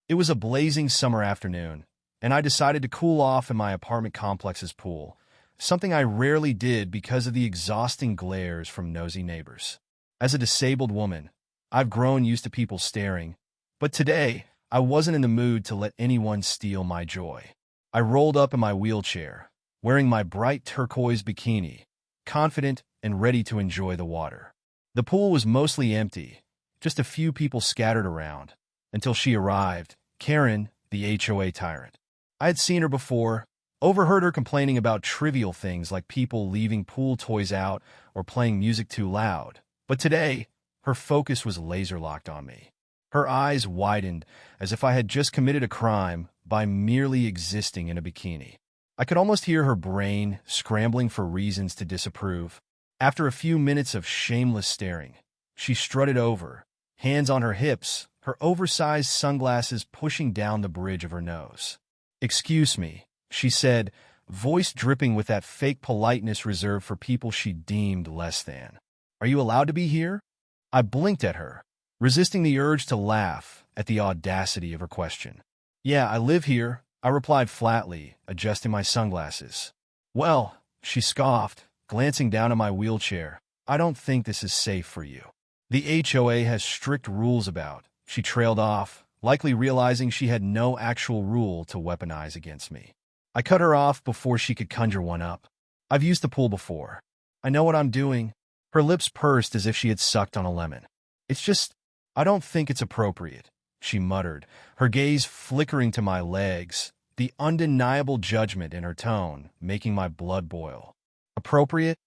It was a blazing summer afternoon, and I decided to cool off in my apartment complex's pool, something I rarely did because of the exhausting glares from nosy neighbors. As a disabled woman, I've grown used to people staring, but today, I wasn't in the mood to let anyone steal my joy. I rolled up in my wheelchair, wearing my bright turquoise bikini, confident and ready to enjoy the water. The pool was mostly empty, just a few people scattered around, until she arrived, Karen, the HOA tyrant. I had seen her before, overheard her complaining about trivial things like people leaving pool toys out or playing music too loud, but today, her focus was laser-locked on me. Her eyes widened as if I had just committed a crime by merely existing in a bikini. I could almost hear her brain scrambling for reasons to disapprove. After a few minutes of shameless staring, she strutted over, hands on her hips, her oversized sunglasses pushing down the bridge of her nose. "Excuse me," she said, voice dripping with that fake politeness reserved for people she deemed less than. "Are you allowed to be here?" I blinked at her, resisting the urge to laugh at the audacity of her question. "Yeah, I live here," I replied flatly, adjusting my sunglasses. "Well," she scoffed, glancing down at my wheelchair, "I don't think this is safe for you." "The HOA has strict rules about," she trailed off, likely realizing she had no actual rule to weaponize against me. I cut her off before she could conjure one up. "I've used the pool before. I know what I'm doing." Her lips pursed as if she had sucked on a lemon. "It's just, I don't think it's appropriate," she muttered, her gaze flickering to my legs, the undeniable judgment in her tone making my blood boil. "Appropriate?"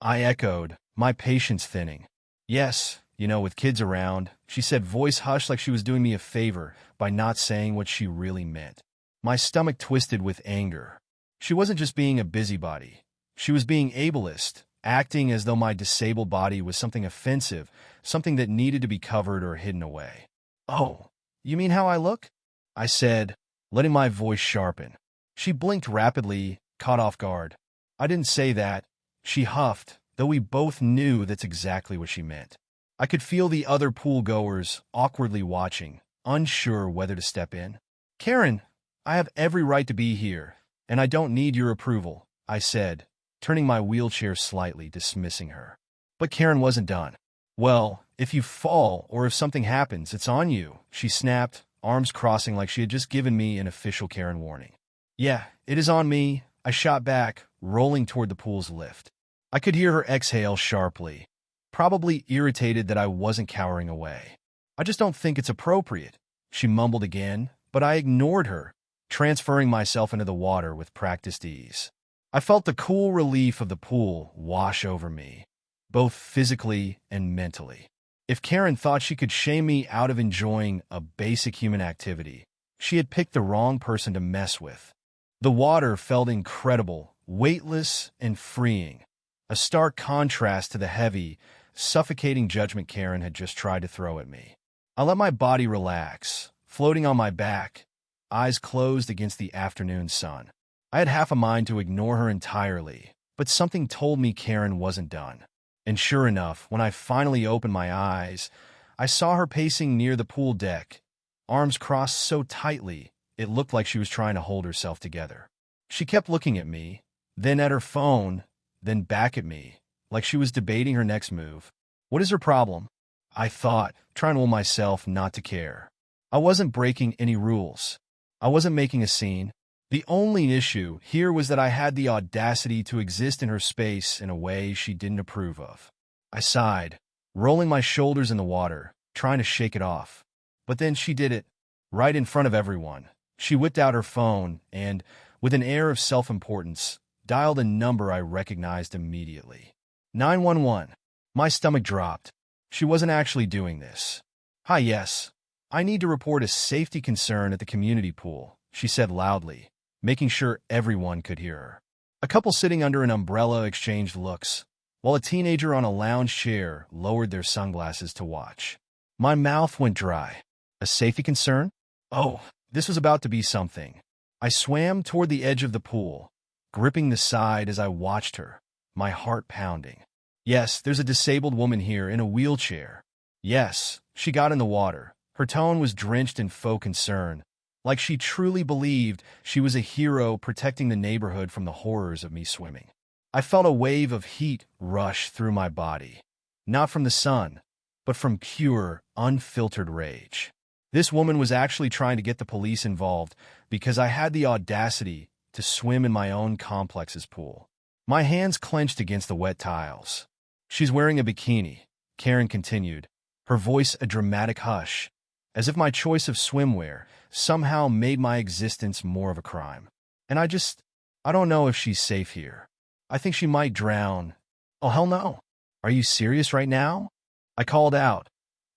I echoed, my patience thinning. "Yes, with kids around," she said, voice hushed like she was doing me a favor by not saying what she really meant. My stomach twisted with anger. She wasn't just being a busybody. She was being ableist, acting as though my disabled body was something offensive, something that needed to be covered or hidden away. "Oh, you mean how I look?" I said, letting my voice sharpen. She blinked rapidly, caught off guard. "I didn't say that," she huffed, though we both knew that's exactly what she meant. I could feel the other pool-goers awkwardly watching, unsure whether to step in. "Karen, I have every right to be here, and I don't need your approval," I said, turning my wheelchair slightly, dismissing her. But Karen wasn't done. "Well, if you fall or if something happens, it's on you," she snapped, arms crossing like she had just given me an official Karen warning. "Yeah, it is on me," I shot back, rolling toward the pool's lift. I could hear her exhale sharply, probably irritated that I wasn't cowering away. "I just don't think it's appropriate," she mumbled again, but I ignored her, transferring myself into the water with practiced ease. I felt the cool relief of the pool wash over me, both physically and mentally. If Karen thought she could shame me out of enjoying a basic human activity, she had picked the wrong person to mess with. The water felt incredible, weightless, and freeing, a stark contrast to the heavy, suffocating judgment Karen had just tried to throw at me. I let my body relax, floating on my back, eyes closed against the afternoon sun. I had half a mind to ignore her entirely, but something told me Karen wasn't done. And sure enough, when I finally opened my eyes, I saw her pacing near the pool deck, arms crossed so tightly it looked like she was trying to hold herself together. She kept looking at me, then at her phone, then back at me, like she was debating her next move. What is her problem? I thought, trying to will myself not to care. I wasn't breaking any rules. I wasn't making a scene. The only issue here was that I had the audacity to exist in her space in a way she didn't approve of. I sighed, rolling my shoulders in the water, trying to shake it off. But then she did it, right in front of everyone. She whipped out her phone and, with an air of self-importance, dialed a number I recognized immediately. 911. My stomach dropped. She wasn't actually doing this. "Hi, yes. I need to report a safety concern at the community pool," she said loudly, making sure everyone could hear her. A couple sitting under an umbrella exchanged looks, while a teenager on a lounge chair lowered their sunglasses to watch. My mouth went dry. A safety concern? Oh, this was about to be something. I swam toward the edge of the pool, gripping the side as I watched her, my heart pounding. "Yes, there's a disabled woman here in a wheelchair." "Yes." She got in the water. Her tone was drenched in faux concern, like she truly believed she was a hero protecting the neighborhood from the horrors of me swimming. I felt a wave of heat rush through my body, not from the sun, but from pure, unfiltered rage. This woman was actually trying to get the police involved because I had the audacity to swim in my own complex's pool. My hands clenched against the wet tiles. "She's wearing a bikini," Karen continued, her voice a dramatic hush, as if my choice of swimwear somehow made my existence more of a crime. "And I don't know if she's safe here. I think she might drown." "Oh, hell no. Are you serious right now?" I called out,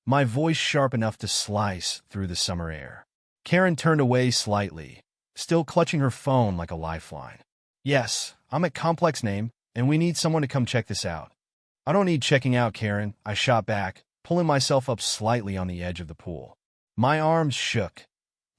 my voice sharp enough to slice through the summer air. Karen turned away slightly, still clutching her phone like a lifeline. "Yes, I'm at Complex Name, and we need someone to come check this out." "I don't need checking out, Karen," I shot back, pulling myself up slightly on the edge of the pool. My arms shook,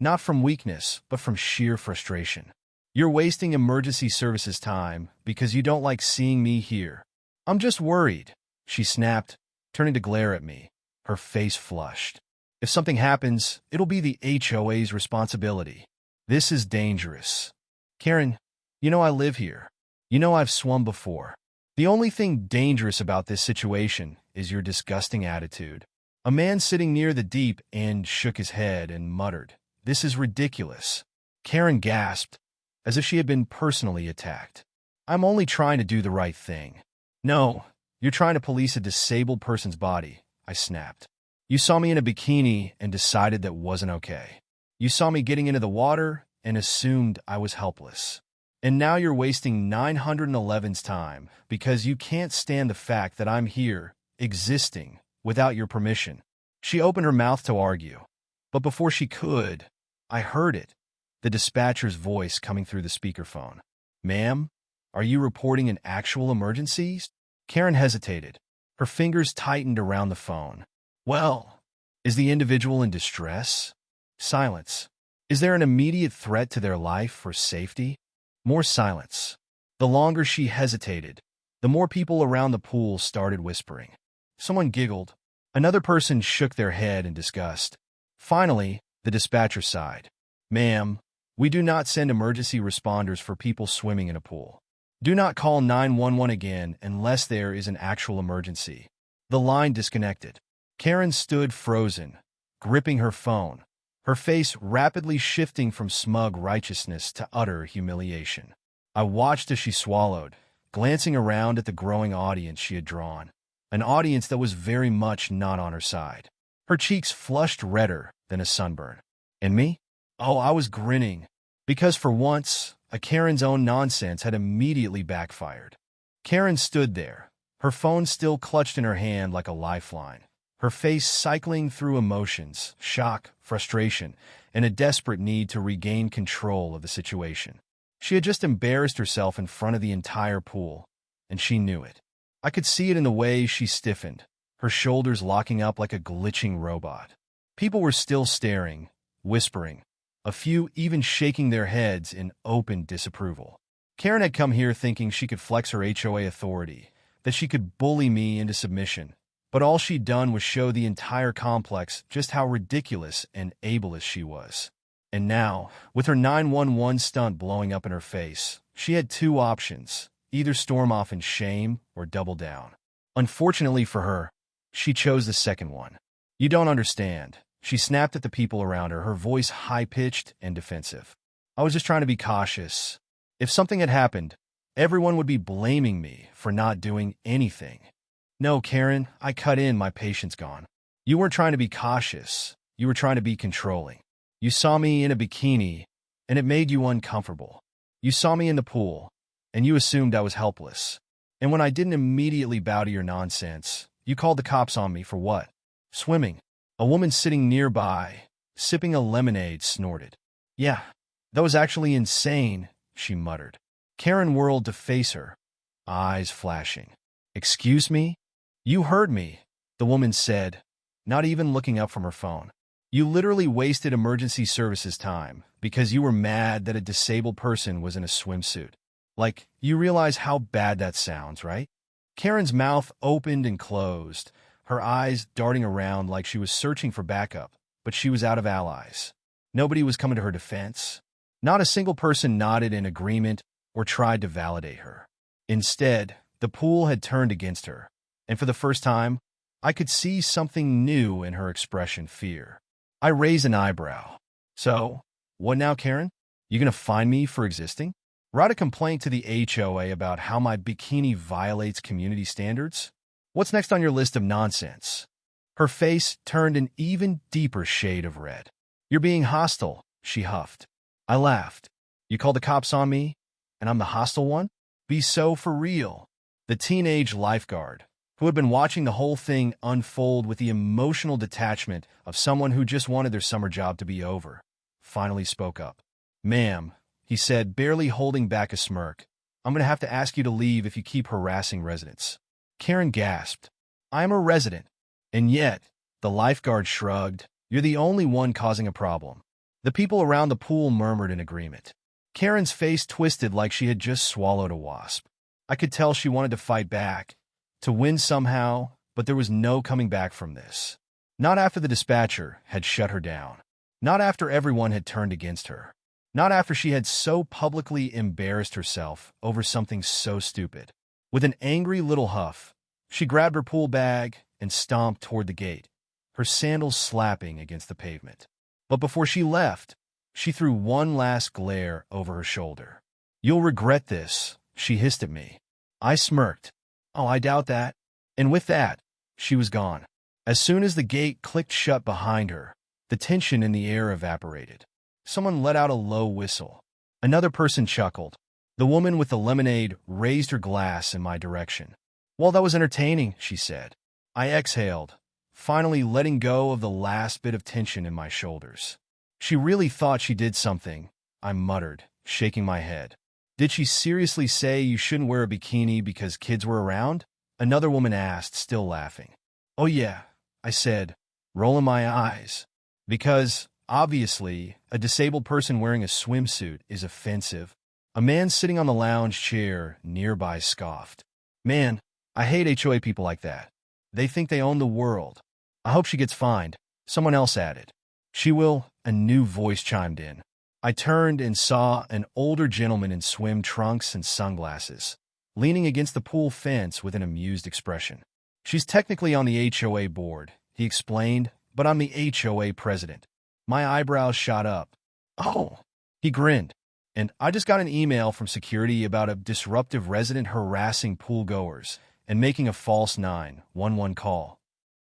not from weakness, but from sheer frustration. "You're wasting emergency services time because you don't like seeing me here." "I'm just worried," she snapped, turning to glare at me, her face flushed. "If something happens, it'll be the HOA's responsibility. This is dangerous." "Karen, you know I live here. You know I've swum before. The only thing dangerous about this situation is your disgusting attitude." A man sitting near the deep end shook his head and muttered, "This is ridiculous." Karen gasped, as if she had been personally attacked. "I'm only trying to do the right thing." "No, you're trying to police a disabled person's body," I snapped. "You saw me in a bikini and decided that wasn't okay. You saw me getting into the water and assumed I was helpless. And now you're wasting 911's time because you can't stand the fact that I'm here, existing, without your permission." She opened her mouth to argue, but before she could, I heard it, the dispatcher's voice coming through the speakerphone. "Ma'am, are you reporting an actual emergency?" Karen hesitated. Her fingers tightened around the phone. "Well, is the individual in distress?" Silence. "Is there an immediate threat to their life or safety?" More silence. The longer she hesitated, the more people around the pool started whispering. Someone giggled. Another person shook their head in disgust. Finally, the dispatcher sighed. "Ma'am, we do not send emergency responders for people swimming in a pool. Do not call 911 again unless there is an actual emergency." The line disconnected. Karen stood frozen, gripping her phone, her face rapidly shifting from smug righteousness to utter humiliation. I watched as she swallowed, glancing around at the growing audience she had drawn, an audience that was very much not on her side. Her cheeks flushed redder than a sunburn. And me? Oh, I was grinning, because for once, a Karen's own nonsense had immediately backfired. Karen stood there, her phone still clutched in her hand like a lifeline, her face cycling through emotions, shock, frustration, and a desperate need to regain control of the situation. She had just embarrassed herself in front of the entire pool, and she knew it. I could see it in the way she stiffened, her shoulders locking up like a glitching robot. People were still staring, whispering, a few even shaking their heads in open disapproval. Karen had come here thinking she could flex her HOA authority, that she could bully me into submission, but all she'd done was show the entire complex just how ridiculous and ableist she was. And now, with her 911 stunt blowing up in her face, she had two options, either storm off in shame or double down. Unfortunately for her, she chose the second one. "You don't understand," she snapped at the people around her, her voice high-pitched and defensive. "I was just trying to be cautious. If something had happened, everyone would be blaming me for not doing anything." "No, Karen," I cut in, my patience gone. "You weren't trying to be cautious. You were trying to be controlling. You saw me in a bikini, and it made you uncomfortable. You saw me in the pool, and you assumed I was helpless. And when I didn't immediately bow to your nonsense, you called the cops on me for what? Swimming." A woman sitting nearby, sipping a lemonade, snorted. "Yeah, that was actually insane," she muttered. Karen whirled to face her, eyes flashing. "Excuse me?" "You heard me," the woman said, not even looking up from her phone. "You literally wasted emergency services time because you were mad that a disabled person was in a swimsuit. Like, you realize how bad that sounds, right?" Karen's mouth opened and closed, her eyes darting around like she was searching for backup, but she was out of allies. Nobody was coming to her defense. Not a single person nodded in agreement or tried to validate her. Instead, the pool had turned against her, and for the first time, I could see something new in her expression: fear. I raised an eyebrow. So, what now, Karen? You gonna fine me for existing? Write a complaint to the HOA about how my bikini violates community standards? What's next on your list of nonsense? Her face turned an even deeper shade of red. You're being hostile, she huffed. I laughed. You called the cops on me, and I'm the hostile one? Be so for real. The teenage lifeguard, who had been watching the whole thing unfold with the emotional detachment of someone who just wanted their summer job to be over, finally spoke up. Ma'am, he said, barely holding back a smirk, I'm going to have to ask you to leave if you keep harassing residents. Karen gasped. I am a resident. And yet, the lifeguard shrugged, you're the only one causing a problem. The people around the pool murmured in agreement. Karen's face twisted like she had just swallowed a wasp. I could tell she wanted to fight back, to win somehow, but there was no coming back from this. Not after the dispatcher had shut her down. Not after everyone had turned against her. Not after she had so publicly embarrassed herself over something so stupid. With an angry little huff, she grabbed her pool bag and stomped toward the gate, her sandals slapping against the pavement. But before she left, she threw one last glare over her shoulder. You'll regret this, she hissed at me. I smirked. Oh, I doubt that. And with that, she was gone. As soon as the gate clicked shut behind her, the tension in the air evaporated. Someone let out a low whistle. Another person chuckled. The woman with the lemonade raised her glass in my direction. Well, that was entertaining, she said. I exhaled, finally letting go of the last bit of tension in my shoulders. She really thought she did something, I muttered, shaking my head. Did she seriously say you shouldn't wear a bikini because kids were around? Another woman asked, still laughing. Oh yeah, I said, rolling my eyes. Because, obviously, a disabled person wearing a swimsuit is offensive. A man sitting on the lounge chair nearby scoffed. Man, I hate HOA people like that. They think they own the world. I hope she gets fined, someone else added. She will, a new voice chimed in. I turned and saw an older gentleman in swim trunks and sunglasses, leaning against the pool fence with an amused expression. She's technically on the HOA board, he explained, but I'm the HOA president. My eyebrows shot up. Oh, he grinned. And I just got an email from security about a disruptive resident harassing pool goers and making a false 911 call.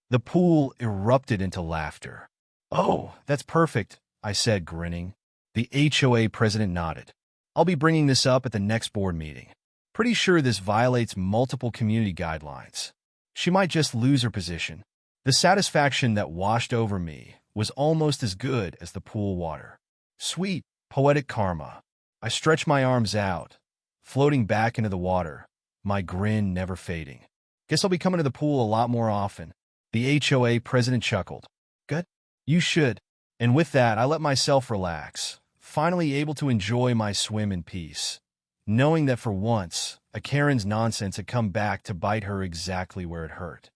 The pool erupted into laughter. Oh, that's perfect, I said, grinning. The HOA president nodded. I'll be bringing this up at the next board meeting. Pretty sure this violates multiple community guidelines. She might just lose her position. The satisfaction that washed over me was almost as good as the pool water. Sweet, poetic karma. I stretched my arms out, floating back into the water, my grin never fading. Guess I'll be coming to the pool a lot more often. The HOA president chuckled. Good? You should. And with that, I let myself relax, finally able to enjoy my swim in peace, knowing that for once, a Karen's nonsense had come back to bite her exactly where it hurt.